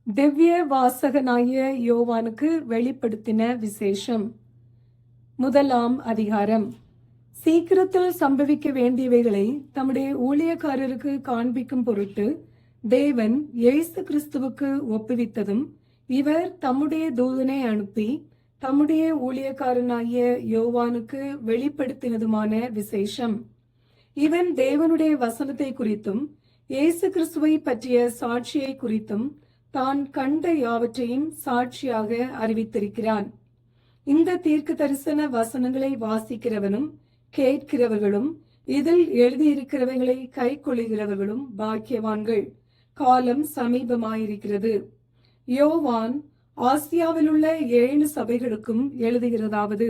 திவ்ய வாசகனாகிய யோவானுக்கு வெளிப்படுத்தின விசேஷம். முதலாம் அதிகாரம். சீக்கிரத்தில் சம்பவிக்க வேண்டியவைகளை தம்முடைய ஊழியக்காரருக்கு காண்பிக்கும் பொருட்டு தேவன் இயேசு கிறிஸ்துவுக்கு ஒப்புவித்ததும், இவர் தம்முடைய தூதனை அனுப்பி தம்முடைய ஊழியக்காரனாகிய யோவானுக்கு வெளிப்படுத்தினதுமான விசேஷம். இவன் தேவனுடைய வசனத்தை குறித்தும் இயேசு கிறிஸ்துவை பற்றிய சாட்சியை குறித்தும் தான் கண்ட யாவற்றையும் சாட்சியாக அறிவித்திருக்கிறான். இந்த தீர்க்க தரிசன வசனங்களை வாசிக்கிறவனும் கேட்கிறவர்களும் இதில் எழுதியிருக்கிறவைகளை கை கொள்ளுகிறவர்களும் பாக்கியவான்கள். காலம் சமீபமாயிருக்கிறது. யோவான் ஆசியாவில் உள்ள 7 சபைகளுக்கும் எழுதுகிறதாவது: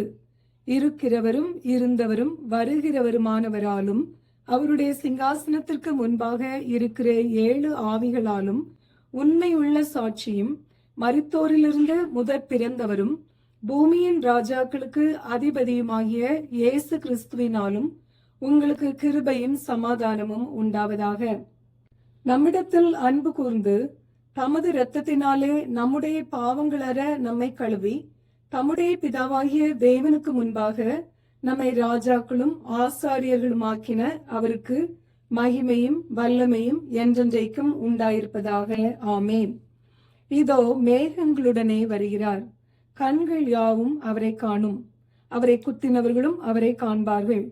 இருக்கிறவரும் இருந்தவரும் வருகிறவருமானவராலும் அவருடைய சிங்காசனத்திற்கு முன்பாக இருக்கிற 7 ஆவிகளாலும் உண்மையுள்ள சாட்சியும் மரித்தோரிலிருந்து முதற் பிறந்தவரும் பூமியின் ராஜாக்களுக்கு அதிபதியுமாகிய இயேசு கிறிஸ்துவினாலும் உங்களுக்கு கிருபையும் சமாதானமும் உண்டாவதாக. நம்மிடத்தில் அன்பு கூர்ந்து தமது இரத்தத்தினாலே நம்முடைய பாவங்களற நம்மை கழுவி தம்முடைய பிதாவாகிய தேவனுக்கு முன்பாக நம்மை ராஜாக்களும் ஆசாரியர்களுமாக்கின அவருக்கு மகிமையும் வல்லமையும் என்றென்றைக்கும் உண்டாயிருப்பதாக. ஆமேன். இதோ மேகங்களுடனே வருகிறார். கண்கள் யாவும் அவரை காணும். அவரை குத்தினவர்களும் அவரை காண்பார்கள்.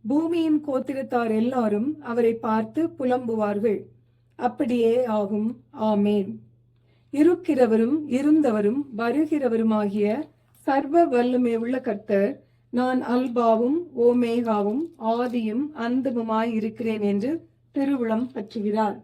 பூமியின் கோத்திரத்தார் எல்லாரும் அவரை பார்த்து புலம்புவார்கள். அப்படியே ஆகும். ஆமேன். இருக்கிறவரும் இருந்தவரும் வருகிறவருமாகிய சர்வ வல்லமை உள்ள கர்த்தர், நான் அல்பாவும் ஓமேகாவும் ஆதியும் அந்தமுமாய் இருக்கிறேன் என்று திருவுளம் பற்றுகிறார்.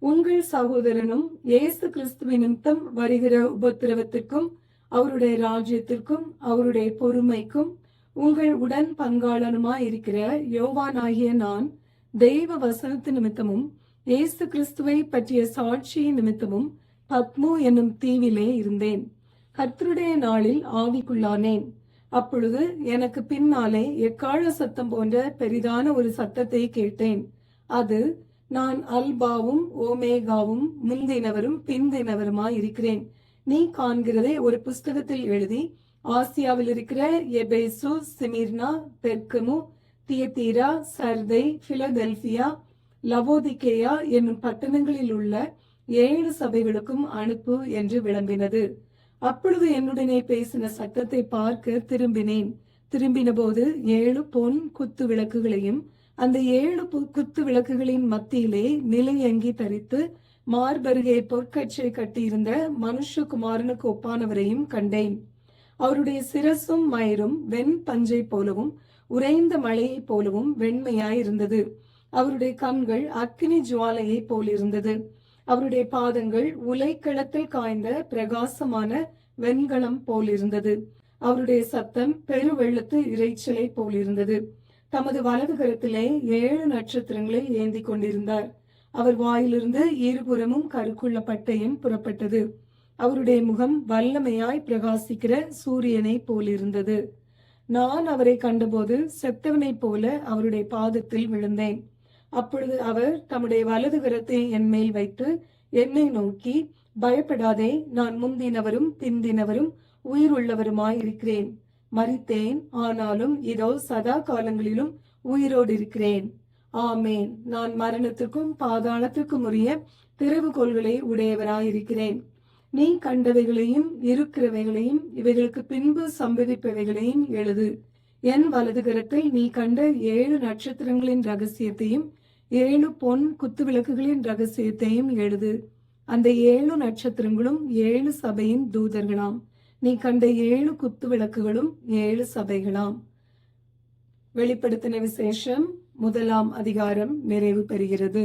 உங்கள் சகோதரனும் இயேசு கிறிஸ்துவின் நிமித்தம் வருகிற உபத்திரவத்திற்கும் அவருடைய ராஜ்யத்திற்கும் அவருடைய பொறுமைக்கும் உங்கள் உடன் பங்காளனுமாய் இருக்கிற யோவானாகிய நான் தெய்வ வசனத்து நிமித்தமும் இயேசு கிறிஸ்துவை பற்றிய சாட்சியின் நிமித்தமும் பத்மு என்னும் தீவிலே இருந்தேன். கர்த்தருடைய நாளில் ஆவிக்குள்ளானேன். அப்பொழுது எனக்கு பின்னாலே எக்காள சத்தம் போன்ற பெரிதான ஒரு சத்தத்தை கேட்டேன். அது, நான் அல்பாவும் ஓமேகாவும் முந்தினவரும் பிந்தினவருமாய் இருக்கிறேன். நீ காண்கிறதை ஒரு புஸ்தகத்தில் எழுதி ஆசியாவில் இருக்கிற எபேசு, சிமிர்னா, பெர்கமு, தியத்தீரா, சர்தை, பிலதெல்பியா, லவோதிகேயா என்னும் பட்டணங்களில் உள்ள 7 சபைகளுக்கும் அனுப்பு என்று விளம்பினது. அப்பொழுது என்னுடனே பேசின சத்தத்தை பார்க்க திரும்பினேன். திரும்பின போது 7 பொன் குத்து விளக்குகளையும் அந்த 7 குத்து விளக்குகளின் மத்தியிலே நிலையங்கி தரித்து மார்பருகே பொற்கச்சை கட்டியிருந்த மனுஷகுமாரனுக்கு ஒப்பானவரையும் கண்டேன். அவருடைய சிரசும் மயிரும் வெண் பஞ்சை போலவும் உறைந்த மழையை போலவும் வெண்மையாயிருந்தது. அவருடைய கண்கள் அக்கினி ஜுவாலையை போலிருந்தது. அவருடைய பாதங்கள் உலைக்களத்தில் காய்ந்த பிரகாசமான வெண்கலம் போலிருந்தது. அவருடைய சத்தம் பெருவெள்ளத்து இறைச்சலை போலிருந்தது. தமது வலது கரத்திலே 7 நட்சத்திரங்களை ஏந்தி கொண்டிருந்தார். அவர் வாயிலிருந்து இருபுறமும் கருக்குள்ள பட்டயம் புறப்பட்டது. அவருடைய முகம் வல்லமையாய் பிரகாசிக்கிற சூரியனை போலிருந்தது. நான் அவரை கண்டபோது செத்தவனைப் போல அவருடைய பாதத்தில் விழுந்தேன். அப்பொழுது அவர் தம்முடைய வலது கரத்தை என் மேல் வைத்து என்னை நோக்கி, பயப்படாதே, நான் முந்தினவரும் பிந்தினவரும் உயிருள்ளவருமாய் இருக்கிறேன். மரித்தேன், ஆனாலும் இதோ சதா காலங்களிலும் உயிரோடு இருக்கிறேன். ஆமேன். நான் மரணத்திற்கும் பாதாளத்திற்கும் உரிய திறவுகோல்களை உடையவராயிருக்கிறேன். நீ கண்டவைகளையும் இருக்கிறவைகளையும் இவைகளுக்கு பின்பு சம்பவிப்பவைகளையும் எழுது. என் வலது கரத்தில் நீ கண்ட 7 நட்சத்திரங்களின் ரகசியத்தையும் 7 பொன் குத்து விளக்குகளின் ரகசியத்தையும் எழுது. அந்த 7 நட்சத்திரங்களும் 7 சபையின் தூதர்களாம். நீ கண்ட 7 குத்து விளக்குகளும் 7 சபைகளாம். வெளிப்படுத்தின விசேஷம் முதலாம் அதிகாரம் நிறைவு பெறுகிறது.